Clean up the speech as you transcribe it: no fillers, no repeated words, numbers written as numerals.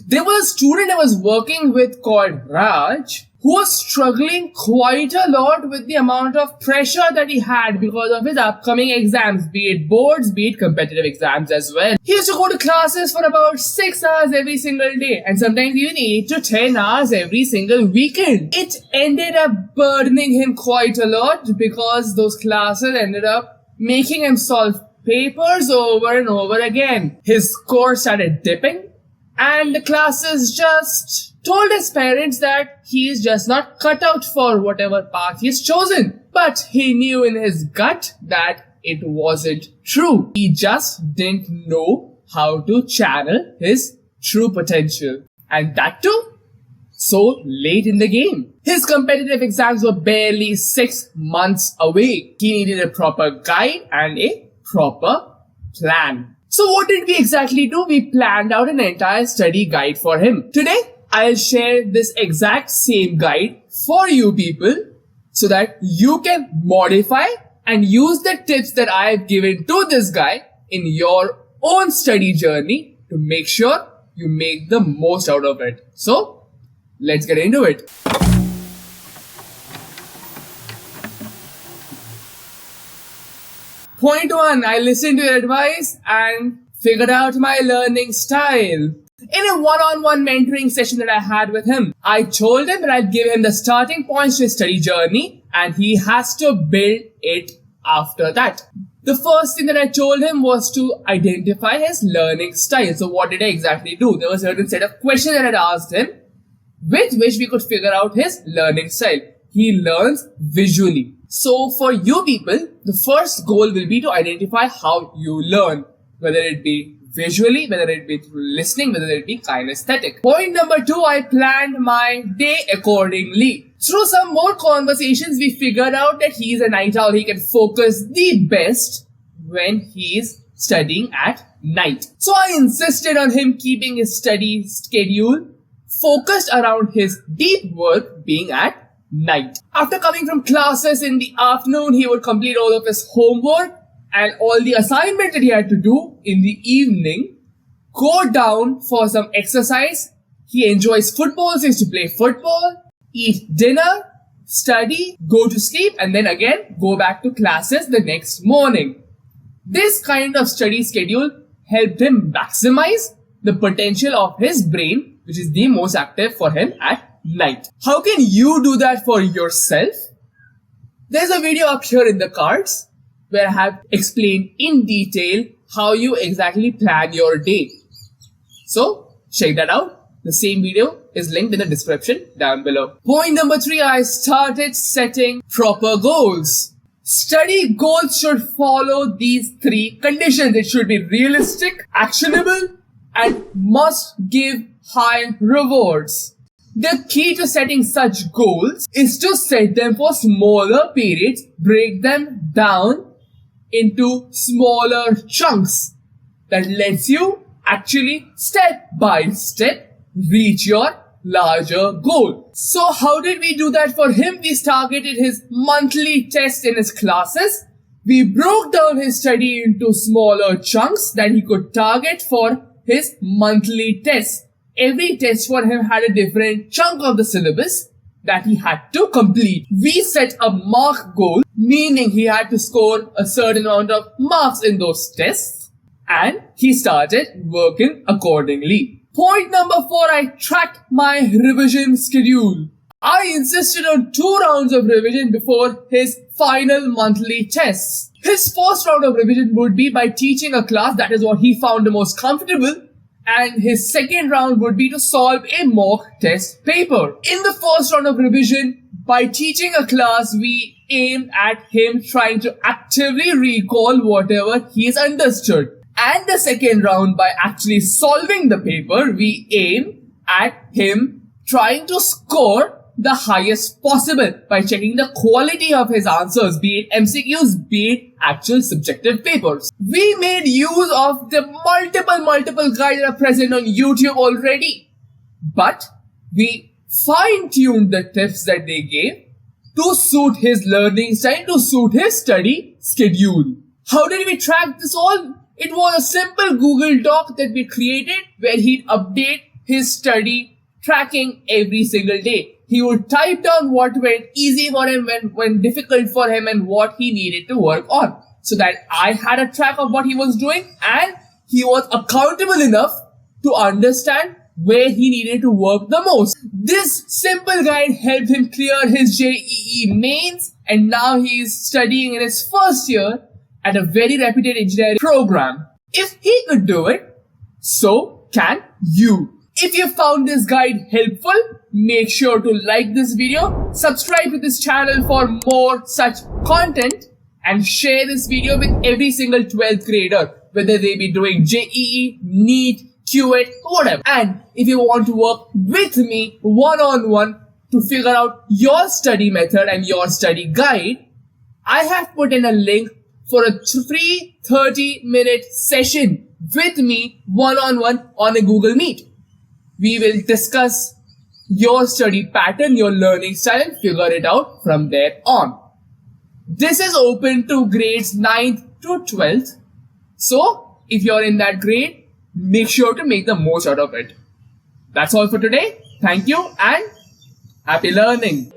There was a student I was working with called Raj, who was struggling quite a lot with the amount of pressure that he had because of his upcoming exams, be it boards, be it competitive exams as well. He used to go to classes for about 6 hours every single day and sometimes even 8 to 10 hours every single weekend. It ended up burdening him quite a lot because those classes ended up making him solve papers over and over again. His score started dipping and the classes just told his parents that he is just not cut out for whatever path he's chosen. But he knew in his gut that it wasn't true. He just didn't know how to channel his true potential. And that too, so late in the game. His competitive exams were barely 6 months away. He needed a proper guide and a proper plan. So what did we exactly do? We planned out an entire study guide for him. Today, I'll share this exact same guide for you people so that you can modify and use the tips that I have given to this guy in your own study journey to make sure you make the most out of it. So, let's get into it. Point 1, I listened to your advice and figured out my learning style. In a one-on-one mentoring session that I had with him, I told him that I'd give him the starting points to his study journey and he has to build it after that. The first thing that I told him was to identify his learning style. So what did I exactly do? There was a certain set of questions that I had asked him with which we could figure out his learning style. He learns visually. So for you people, the first goal will be to identify how you learn, whether it be visually, whether it be through listening, whether it be kinesthetic. Point number 2, I planned my day accordingly. Through some more conversations, we figured out that he's a night owl. He can focus the best when he's studying at night. So I insisted on him keeping his study schedule focused around his deep work being at night. After coming from classes in the afternoon, he would complete all of his homework and all the assignment that he had to do in the evening, go down for some exercise. He enjoys football, so he used to play football, eat dinner, study, go to sleep, and then again go back to classes the next morning. This kind of study schedule helped him maximize the potential of his brain, which is the most active for him at night. How can you do that for yourself? There's a video up here in the cards where I have explained in detail how you exactly plan your day. So check that out. The same video is linked in the description down below. Point number 3, I started setting proper goals. Study goals should follow these 3 conditions. It should be realistic, actionable, and must give high rewards. The key to setting such goals is to set them for smaller periods, break them down into smaller chunks that lets you actually step by step reach your larger goal. So how did we do that for him? We targeted his monthly test in his classes. We broke down his study into smaller chunks that he could target for his monthly tests. Every test for him had a different chunk of the syllabus that he had to complete. We set a mark goal, meaning he had to score a certain amount of marks in those tests, and he started working accordingly. Point number 4, I tracked my revision schedule. I insisted on 2 rounds of revision before his final monthly tests. His first round of revision would be by teaching a class, that is what he found the most comfortable. And his second round would be to solve a mock test paper. In the first round of revision, by teaching a class, we aimed at him trying to actively recall whatever he has understood. And the second round, by actually solving the paper, we aim at him trying to score the highest possible by checking the quality of his answers, be it MCQs, be it actual subjective papers. We made use of the multiple guides that are present on YouTube already, but we fine-tuned the tips that they gave to suit his learning style, to suit his study schedule. How did we track this all? It was a simple Google Doc that we created where he'd update his study tracking every single day. He would type down what went easy for him, when difficult for him, and what he needed to work on, so that I had a track of what he was doing, and he was accountable enough to understand where he needed to work the most. This simple guide helped him clear his JEE mains, and now he is studying in his first year at a very reputed engineering program. If he could do it, so can you. If you found this guide helpful, make sure to like this video, subscribe to this channel for more such content, and share this video with every single 12th grader, whether they be doing JEE, NEET, QET, whatever. And if you want to work with me one-on-one to figure out your study method and your study guide, I have put in a link for a free 30-minute session with me one-on-one on a Google Meet. We will discuss your study pattern, your learning style, and figure it out from there on. This is open to grades 9th to 12th. So if you're in that grade, make sure to make the most out of it. That's all for today. Thank you and happy learning.